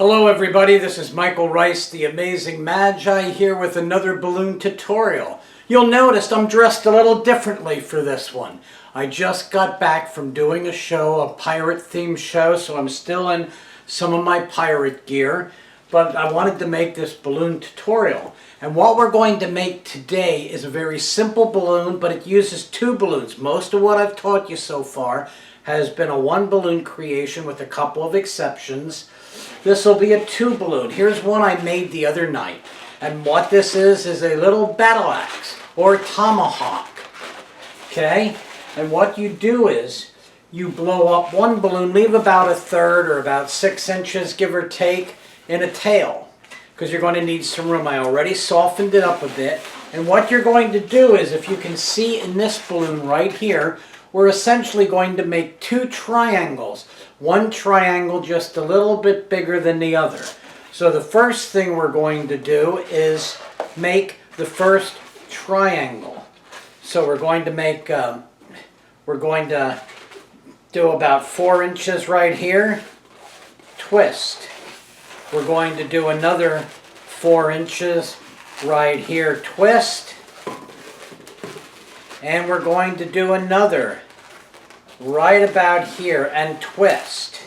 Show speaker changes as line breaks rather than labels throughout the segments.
Hello everybody, this is Michael Rice, the Amazing Magi, here with another balloon tutorial. You'll notice I'm dressed a little differently for this one. I just got back from doing a show, a pirate themed show, so I'm still in some of my pirate gear, but I wanted to make this balloon tutorial. And what we're going to make today is a very simple balloon, but it uses two balloons. Most of what I've taught you so far has been a one balloon creation with a couple of exceptions. This will be a two balloon. Here's one I made the other night. And what this is a little battle axe or tomahawk. Okay? And what you do is you blow up one balloon, leave about a third or about 6 inches, give or take, in a tail. Because you're going to need some room. I already softened it up a bit. And what you're going to do is, if you can see in this balloon right here, we're essentially going to make two triangles. One triangle just a little bit bigger than the other. So the first thing we're going to do is make the first triangle. So we're going to do about 4 inches right here, twist. We're going to do another 4 inches right here, twist. And we're going to do another right about here and twist.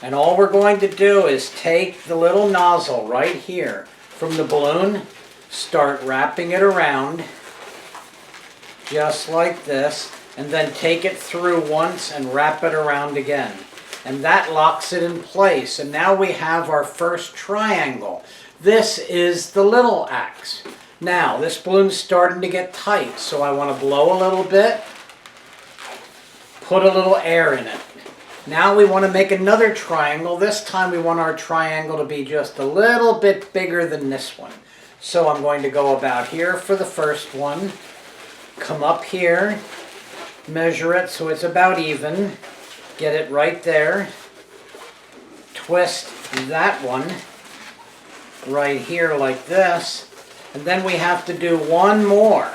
And all we're going to do is take the little nozzle right here from the balloon, start wrapping it around just like this, and then take it through once and wrap it around again. And that locks it in place. And now we have our first triangle. This is the little axe. Now, this balloon's starting to get tight, so I want to blow a little bit, put a little air in it. Now we want to make another triangle. This time we want our triangle to be just a little bit bigger than this one. So I'm going to go about here for the first one, come up here, measure it so it's about even, get it right there, twist that one right here like this, and then we have to do one more.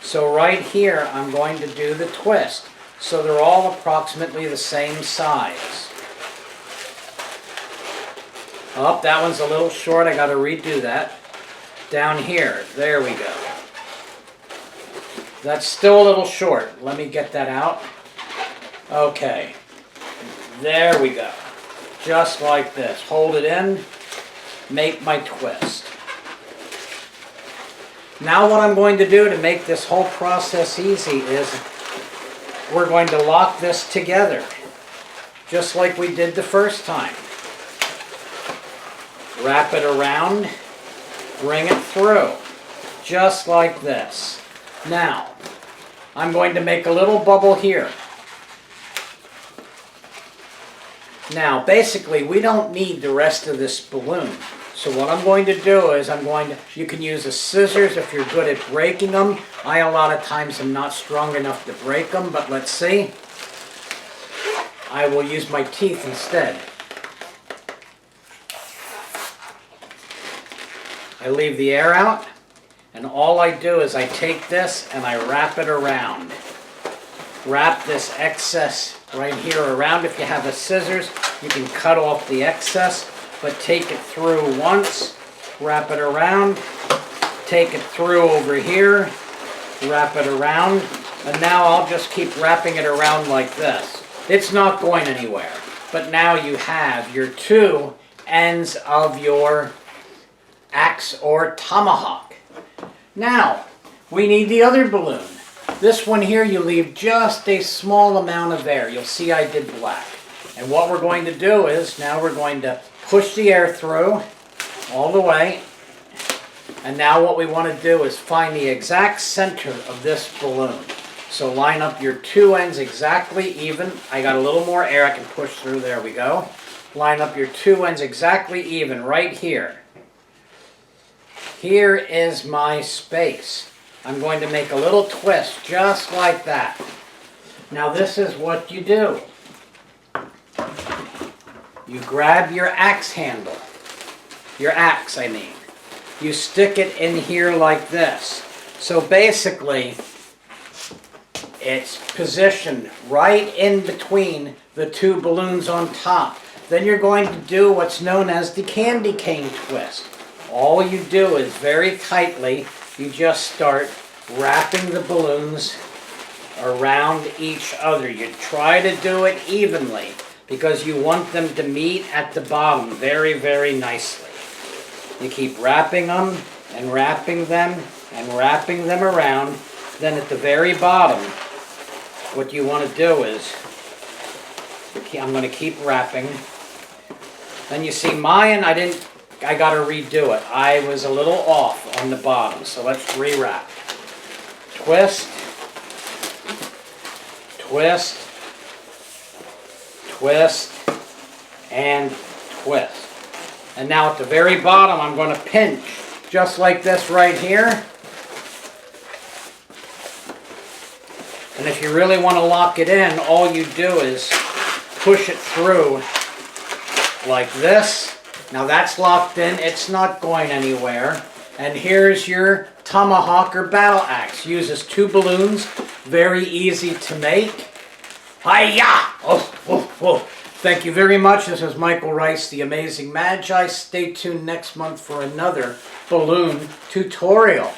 So right here I'm going to do the twist. So they're all approximately the same size. Oh, that one's a little short. I got to redo that. Down here. There we go. That's still a little short. Let me get that out. Okay. There we go. Just like this. Hold it in. Make my twist. Now what I'm going to do to make this whole process easy is we're going to lock this together, just like we did the first time. Wrap it around, bring it through, just like this. Now, I'm going to make a little bubble here. Now, basically, we don't need the rest of this balloon. So what I'm going to do is you can use a scissors if you're good at breaking them. I a lot of times am not strong enough to break them, but let's see. I will use my teeth instead. I leave the air out, and all I do is I take this and I wrap it around. Wrap this excess right here around. If you have a scissors, you can cut off the excess. But take it through once, wrap it around, take it through over here, wrap it around, and now I'll just keep wrapping it around like this. It's not going anywhere, but now you have your two ends of your axe or tomahawk. Now, we need the other balloon. This one here, you leave just a small amount of air. You'll see I did black. And what we're going to do is, now we're going to push the air through all the way. And now what we want to do is find the exact center of this balloon. So line up your two ends exactly even. I got a little more air I can push through. There we go. Line up your two ends exactly even right here. Here is my space. I'm going to make a little twist just like that. Now this is what you do. You grab your axe handle, your axe I mean. You stick it in here like this. So basically, it's positioned right in between the two balloons on top. Then you're going to do what's known as the candy cane twist. All you do is very tightly, you just start wrapping the balloons around each other. You try to do it evenly because you want them to meet at the bottom very, very nicely. You keep wrapping them and wrapping them and wrapping them around. Then at the very bottom, what you want to do is, I'm going to keep wrapping. Then you see mine, I got to redo it. I was a little off on the bottom, so let's rewrap. Twist, twist, twist, and twist. And now at the very bottom, I'm going to pinch, just like this right here. And if you really want to lock it in, all you do is push it through like this. Now that's locked in, it's not going anywhere. And here's your tomahawk or battle axe. Uses 2 balloons, very easy to make. Hi-ya! Oh, oh, oh. Thank you very much. This is Michael Rice, the Amazing Magi. Stay tuned next month for another balloon tutorial.